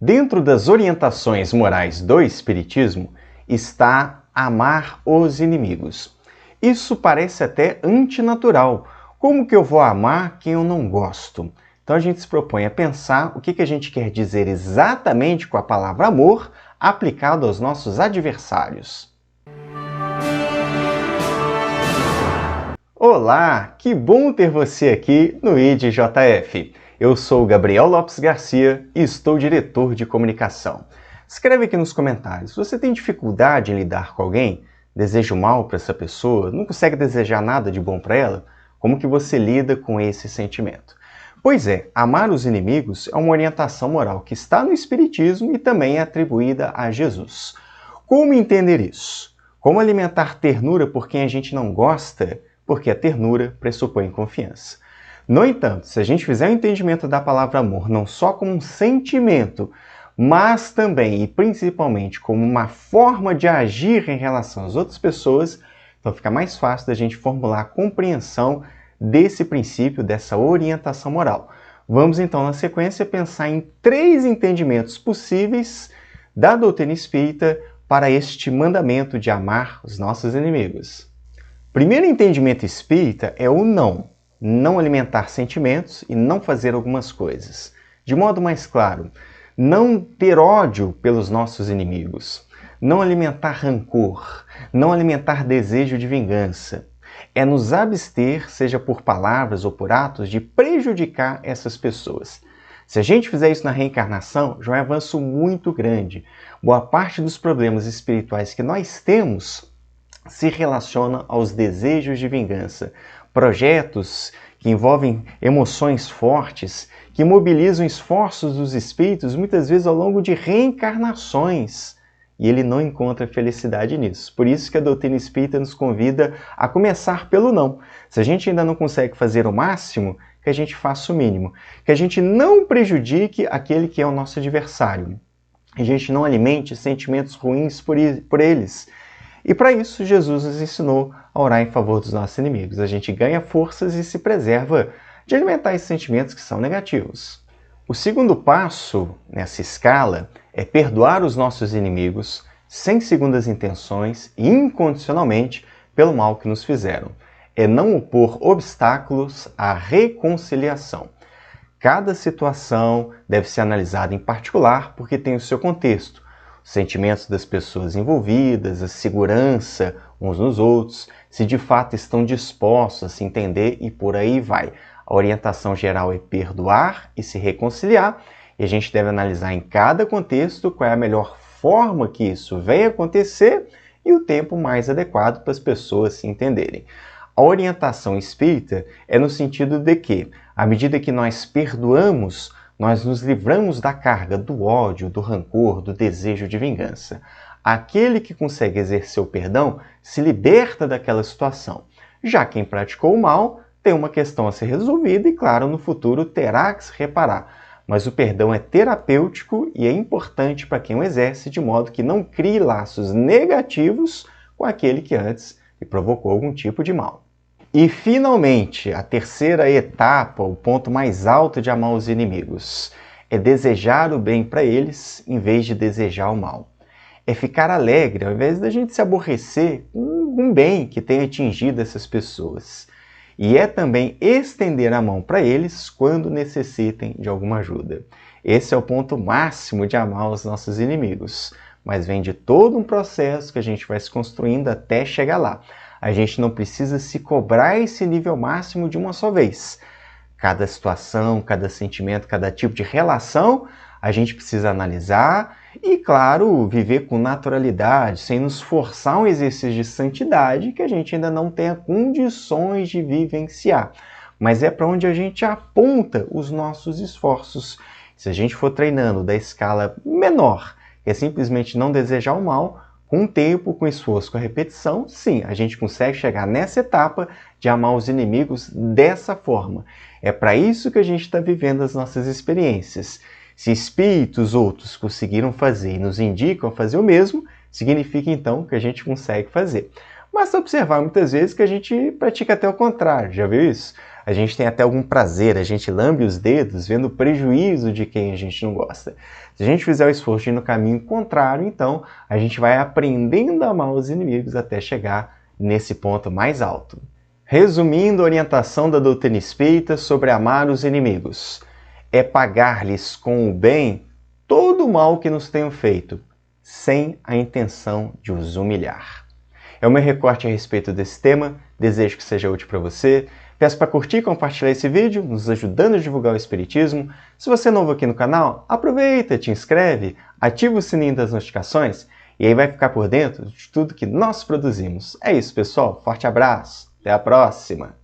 Dentro das orientações morais do Espiritismo está amar os inimigos. Isso parece até antinatural. Como que eu vou amar quem eu não gosto? Então a gente se propõe a pensar o que a gente quer dizer exatamente com a palavra amor aplicado aos nossos adversários. Olá, que bom ter você aqui no IDJF. Eu sou Gabriel Lopes Garcia e estou diretor de comunicação. Escreve aqui nos comentários, você tem dificuldade em lidar com alguém? Deseja o mal para essa pessoa? Não consegue desejar nada de bom para ela? Como que você lida com esse sentimento? Pois é, amar os inimigos é uma orientação moral que está no Espiritismo e também é atribuída a Jesus. Como entender isso? Como alimentar ternura por quem a gente não gosta? Porque a ternura pressupõe confiança. No entanto, se a gente fizer o entendimento da palavra amor não só como um sentimento, mas também e principalmente como uma forma de agir em relação às outras pessoas, então fica mais fácil da gente formular a compreensão desse princípio, dessa orientação moral. Vamos então, na sequência, pensar em 3 entendimentos possíveis da doutrina espírita para este mandamento de amar os nossos inimigos. Primeiro entendimento espírita é o não alimentar sentimentos e não fazer algumas coisas. De modo mais claro, não ter ódio pelos nossos inimigos, não alimentar rancor, não alimentar desejo de vingança. É nos abster, seja por palavras ou por atos, de prejudicar essas pessoas. Se a gente fizer isso na reencarnação, já é um avanço muito grande. Boa parte dos problemas espirituais que nós temos se relaciona aos desejos de vingança. Projetos que envolvem emoções fortes, que mobilizam esforços dos espíritos, muitas vezes ao longo de reencarnações. E ele não encontra felicidade nisso. Por isso que a doutrina espírita nos convida a começar pelo não. Se a gente ainda não consegue fazer o máximo, que a gente faça o mínimo. Que a gente não prejudique aquele que é o nosso adversário. Que a gente não alimente sentimentos ruins por eles. E para isso, Jesus nos ensinou a orar em favor dos nossos inimigos. A gente ganha forças e se preserva de alimentar esses sentimentos que são negativos. O segundo passo nessa escala é perdoar os nossos inimigos sem segundas intenções e incondicionalmente pelo mal que nos fizeram. É não opor obstáculos à reconciliação. Cada situação deve ser analisada em particular porque tem o seu contexto. Os sentimentos das pessoas envolvidas, a segurança uns nos outros, se de fato estão dispostos a se entender e por aí vai. A orientação geral é perdoar e se reconciliar, e a gente deve analisar em cada contexto qual é a melhor forma que isso venha acontecer e o tempo mais adequado para as pessoas se entenderem. A orientação espírita é no sentido de que, à medida que nós perdoamos, nós nos livramos da carga do ódio, do rancor, do desejo de vingança. Aquele que consegue exercer o perdão se liberta daquela situação. Já quem praticou o mal tem uma questão a ser resolvida e, claro, no futuro terá que se reparar. Mas o perdão é terapêutico e é importante para quem o exerce, de modo que não crie laços negativos com aquele que antes lhe provocou algum tipo de mal. E, finalmente, a terceira etapa, o ponto mais alto de amar os inimigos, é desejar o bem para eles em vez de desejar o mal. É ficar alegre ao invés da gente se aborrecer com um bem que tenha atingido essas pessoas. E é também estender a mão para eles quando necessitem de alguma ajuda. Esse é o ponto máximo de amar os nossos inimigos, mas vem de todo um processo que a gente vai se construindo até chegar lá. A gente não precisa se cobrar esse nível máximo de uma só vez. Cada situação, cada sentimento, cada tipo de relação, a gente precisa analisar e, claro, viver com naturalidade, sem nos forçar um exercício de santidade que a gente ainda não tenha condições de vivenciar. Mas é para onde a gente aponta os nossos esforços. Se a gente for treinando da escala menor, que é simplesmente não desejar o mal, com o tempo, com esforço, com a repetição, sim, a gente consegue chegar nessa etapa de amar os inimigos dessa forma. É para isso que a gente está vivendo as nossas experiências. Se espíritos outros conseguiram fazer e nos indicam a fazer o mesmo, significa então que a gente consegue fazer. Basta observar muitas vezes que a gente pratica até o contrário, já viu isso? A gente tem até algum prazer, a gente lambe os dedos vendo o prejuízo de quem a gente não gosta. Se a gente fizer o esforço de ir no caminho contrário, então a gente vai aprendendo a amar os inimigos até chegar nesse ponto mais alto. Resumindo a orientação da doutrina espírita sobre amar os inimigos, é pagar-lhes com o bem todo o mal que nos tenham feito, sem a intenção de os humilhar. É o meu recorte a respeito desse tema, desejo que seja útil para você. Peço para curtir e compartilhar esse vídeo, nos ajudando a divulgar o Espiritismo. Se você é novo aqui no canal, aproveita, te inscreve, ativa o sininho das notificações e aí vai ficar por dentro de tudo que nós produzimos. É isso, pessoal. Forte abraço. Até a próxima.